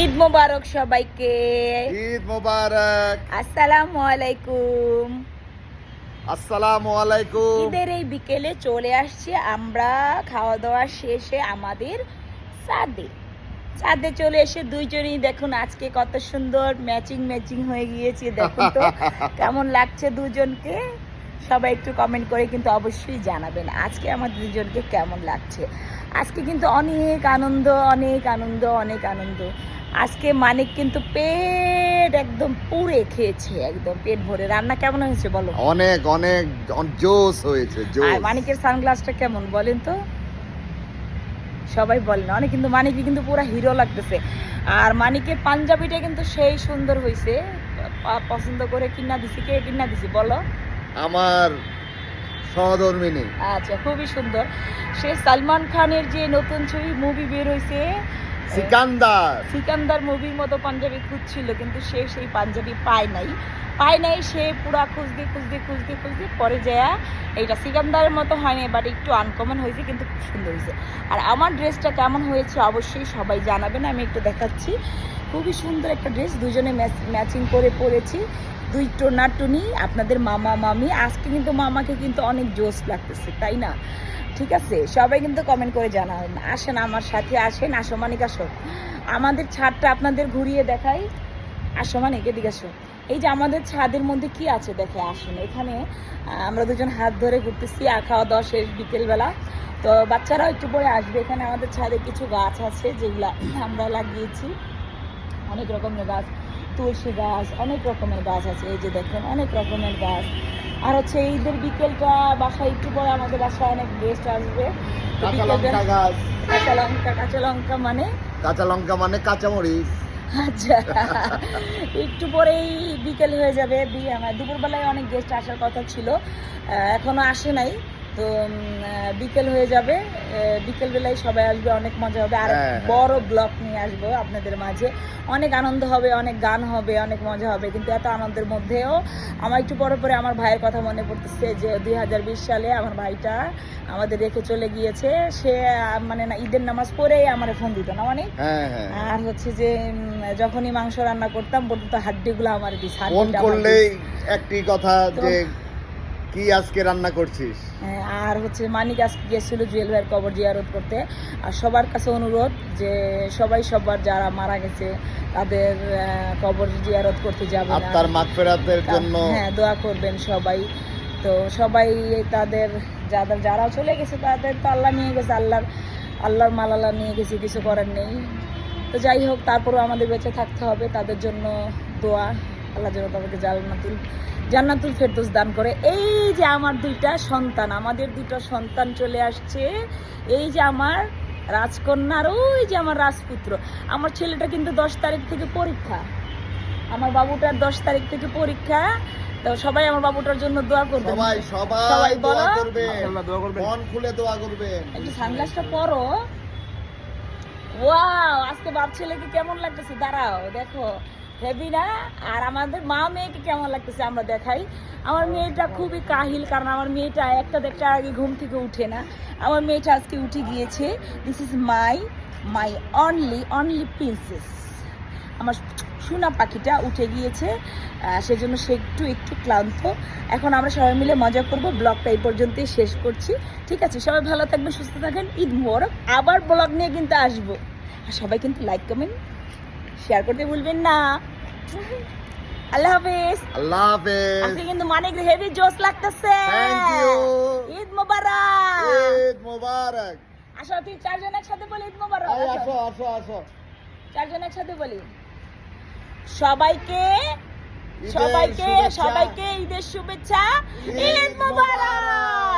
ঈদ মোবারক সবাইকে। ঈদ মোবারক। আসসালামু আলাইকুম। আসসালামু আলাইকুম। ঈদের এই বিকেলে চলে আসছি আমরা খাওয়া দাওয়া শেষে আমাদের ছাদে চলে এসে দুইজনই দেখুন আজকে কত সুন্দর ম্যাচিং হয়ে গিয়েছে। দেখুন তো কেমন লাগছে দুজনকে। সবাই একটু কমেন্ট করে কিন্তু অবশ্যই জানাবেন আজকে আমার দুজনকে কেমন লাগছে। আজকে কিন্তু অনেক আনন্দ। আজকে মানিক কিন্তু পেট একদম পুরে খেয়েছে, একদম পেট ভরে। রান্না কেমন হয়েছে বলো? অনেক জোস হয়েছে। আর মানিকের সানগ্লাসটা কেমন বলেন তো? সবাই বলেন অনেক, কিন্তু মানিকে কিন্তু পুরো হিরো লাগতেছে। আর মানিকের পাঞ্জাবিটা কিন্তু সেই সুন্দর হয়েছে, পছন্দ করে কিনা দিছি। কে কিনা দিছি বলো? আমার সহধর্মিনী। আচ্ছা, খুবই সুন্দর। সে সালমান খানের যে নতুন ছবি মুভি বের হয়েছে সিকান্দার মুভির মতো পাঞ্জাবি খুঁজছিল, কিন্তু সে সেই পাঞ্জাবি পায় নাই। সে পুরা খুঁজতে পরে যায় এইটা সিকান্দারের মতো হয়নি, বাট একটু আনকমন হয়েছে, কিন্তু খুব সুন্দর হয়েছে। আর আমার ড্রেসটা কেমন হয়েছে অবশ্যই সবাই জানাবেন। আমি একটু দেখাচ্ছি, খুবই সুন্দর একটা ড্রেস, দুজনে ম্যাচিং করে পরেছি। দুই টোনাটুনি আপনাদের মামা মামি। আজকে কিন্তু মামাকে কিন্তু অনেক জোশ লাগতেছে, তাই না? ঠিক আছে, সবাই কিন্তু কমেন্ট করে জানাবেন। আসেন আমার সাথে, আসো মানিক আসো। আমাদের ছাদটা আপনাদের ঘুরিয়ে দেখাই। আসো মানিক, এদিকে আসো। এই যে আমাদের ছাদের মধ্যে কি আছে দেখে আসুন। এখানে আমরা দুজন হাত ধরে ঘুরতেছি, আর খাওয়া দাওয়া শেষ বিকেলবেলা। তো বাচ্চারাও একটু পরে আসবে। এখানে আমাদের ছাদে কিছু গাছ আছে যেগুলা আমরা লাগিয়েছি, অনেক রকমের গাছ, তুলসী গাছ, অনেক রকমের গাছ আছে। এই যে দেখেন অনেক রকমের গাছ। আর হচ্ছে ঈদের বিকেলটা বাসায় একটু পরে আমাদের বাসায় অনেক গেস্ট আসবে। কাঁচা লঙ্কা গাছ। কাঁচা লঙ্কা মানে কাঁচামরিচ। আচ্ছা, একটু পরেই বিকেল হয়ে যাবে। আমার দুপুরবেলায় অনেক গেস্ট আসার কথা ছিল, এখনো আসে নাই। তো বিকেল হয়ে যাবে, বিকেলবেলায় সবাই আসবে, অনেক মজা হবে। আর বড় ব্লগ নিয়ে আসবো আপনাদের মাঝে। অনেক আনন্দ হবে, অনেক গান হবে, অনেক মজা হবে। কিন্তু এত আনন্দের মধ্যেও আমার একটু পরে আমার ভাইয়ের কথা মনে পড়তেছে যে 2020 সালে আমার ভাইটা আমাদের রেখে চলে গিয়েছে। সে মানে না ঈদের নামাজ পড়েই আমার ফোন দিত না মানে। আর হচ্ছে যে যখনই মাংস রান্না করতাম বলতো হাড্ডিগুলো আমার দিস, ফোন করলেই একটি কথা যে কি আজকে রান্না করছিস। আর হচ্ছে মানিক আজকে গেছিল জুয়েল ভাইয়ের কবর জিয়ারত করতে। আর সবার কাছে অনুরোধ যে সবার যারা মারা গেছে তাদের কবর জিয়ারত করতে যাবেন, আত্মার মাগফিরাতের জন্য দোয়া করবেন সবাই। তো সবাই তাদের যারা চলে গেছে তাদের তো আল্লাহ নিয়ে গেছে, আল্লাহর মালালা নিয়ে গেছে, কিছু করার নেই। তো যাই হোক, তারপরেও আমাদের বেঁচে থাকতে হবে, তাদের জন্য দোয়া। আল্লাহ যেন তাদেরকে জান্নাতুল ফেরদৌস দান করে। এই যে আমার আমাদের দুটো সন্তান চলে আসছে। এই যে আমার রাজকন্যার, ওই যে আমার রাজপুত্র। আমার ছেলেটা কিন্তু 10 তারিখ থেকে পরীক্ষা, আমার বাবুটার 10 তারিখ থেকে পরীক্ষা। তো সবাই আমার বাবুটার জন্য দোয়া করবেন। সবাই দোয়া করবেন, মন খুলে দোয়া করবেন। একটু সানগ্লাসটা পরো। ওয়াও, আজকে বাপ ছেলেকে কেমন লাগতেছে দাঁড়াও দেখো, হেভি না? আর আমাদের মা মেয়েকে কেমন লাগতেছে আমরা দেখাই। আমার মেয়েটা খুবই কাহিল, কারণ আমার মেয়েটা একটা আগে ঘুম থেকে উঠে না। আমার মেয়েটা আজকে উঠে গিয়েছে। This is my only princess. আমার সোনা পাখিটা উঠে গিয়েছে, সেজন্য সে একটু ক্লান্ত। এখন আমরা সবাই মিলে মজা করব। ব্লগটা এই পর্যন্তই শেষ করছি। ঠিক আছে, সবাই ভালো থাকবেন, সুস্থ থাকেন। ঈদ মোবারক। আবার ব্লগ নিয়ে কিন্তু আসবো। আর সবাই কিন্তু লাইক কমেন্ট শেয়ার করতে ভুলবেন না। আল্লাহ হাফেজ। আজকে কিন্তু মানিক হেভি জোশ লাগতেছে। ঈদ মোবারক। আসো, তুই চারজন একসাথে বলি ঈদ মোবারক। আসো চারজন একসাথে বলি। সবাইকে ঈদের শুভেচ্ছা। ঈদ মোবারক।